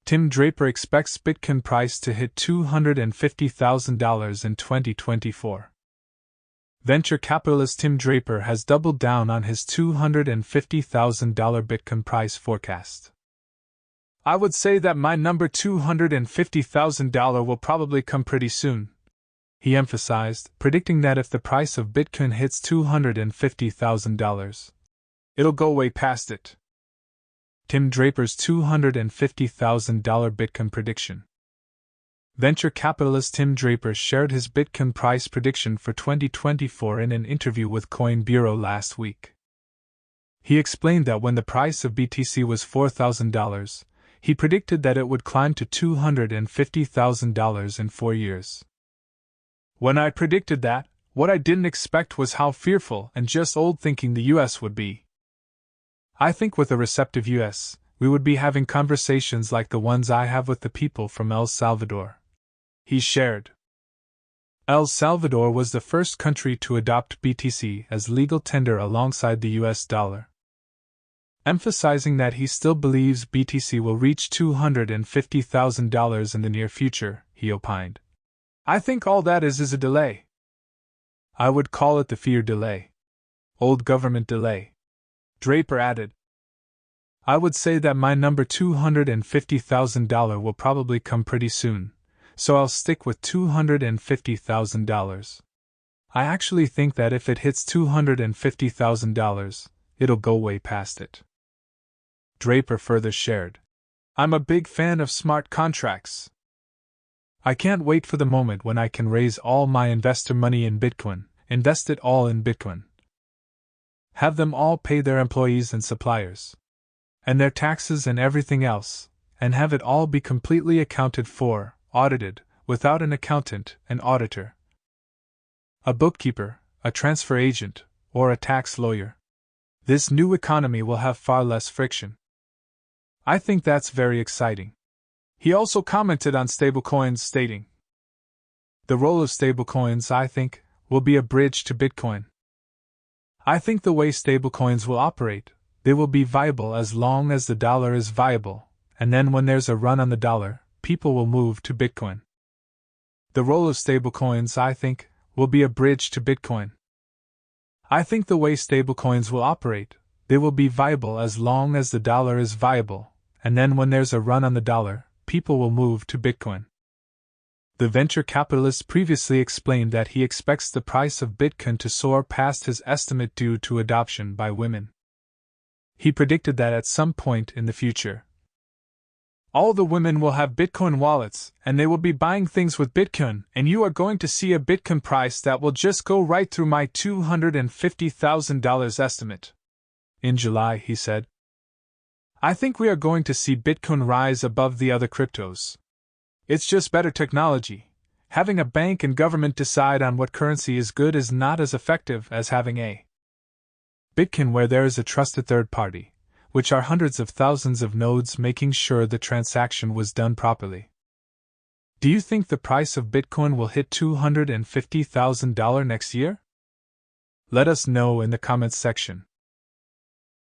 Tim Draper expects Bitcoin price to hit $250,000 in 2024. Venture capitalist Tim Draper has doubled down on his $250,000 Bitcoin price forecast. "I would say that my number $250,000 will probably come pretty soon," he emphasized, predicting that if the price of Bitcoin hits $250,000, it'll go way past it. Tim Draper's $250,000 Bitcoin prediction. Venture capitalist Tim Draper shared his Bitcoin price prediction for 2024 in an interview with Coin Bureau last week. He explained that when the price of BTC was $4,000, he predicted that it would climb to $250,000 in 4 years. "When I predicted that, what I didn't expect was how fearful and just old thinking the US would be. I think with a receptive US, we would be having conversations like the ones I have with the people from El Salvador," he shared. El Salvador was the first country to adopt BTC as legal tender alongside the US dollar. Emphasizing that he still believes BTC will reach $250,000 in the near future, he opined. "I think all that is a delay. I would call it the fear delay. Old government delay," Draper added. "I would say that my number $250,000 will probably come pretty soon, so I'll stick with $250,000. I actually think that if it hits $250,000, it'll go way past it." Draper further shared, "I'm a big fan of smart contracts. I can't wait for the moment when I can raise all my investor money in Bitcoin, invest it all in Bitcoin, have them all pay their employees and suppliers, and their taxes and everything else, and have it all be completely accounted for, audited, without an accountant, an auditor, a bookkeeper, a transfer agent, or a tax lawyer. This new economy will have far less friction. I think that's very exciting." He also commented on stablecoins, stating, "The role of stablecoins, I think, will be a bridge to Bitcoin. I think the way stablecoins will operate, they will be viable as long as the dollar is viable, and then when there's a run on the dollar, people will move to Bitcoin. The role of stablecoins, I think, will be a bridge to Bitcoin. I think the way stablecoins will operate, they will be viable as long as the dollar is viable, and then when there's a run on the dollar, people will move to Bitcoin." The venture capitalist previously explained that he expects the price of Bitcoin to soar past his estimate due to adoption by women. He predicted that at some point in the future, all the women will have Bitcoin wallets, and they will be buying things with Bitcoin, and you are going to see a Bitcoin price that will just go right through my $250,000 estimate. In July, he said, "I think we are going to see Bitcoin rise above the other cryptos. It's just better technology. Having a bank and government decide on what currency is good is not as effective as having a Bitcoin where there is a trusted third party, which are hundreds of thousands of nodes making sure the transaction was done properly." Do you think the price of Bitcoin will hit $250,000 next year? Let us know in the comments section.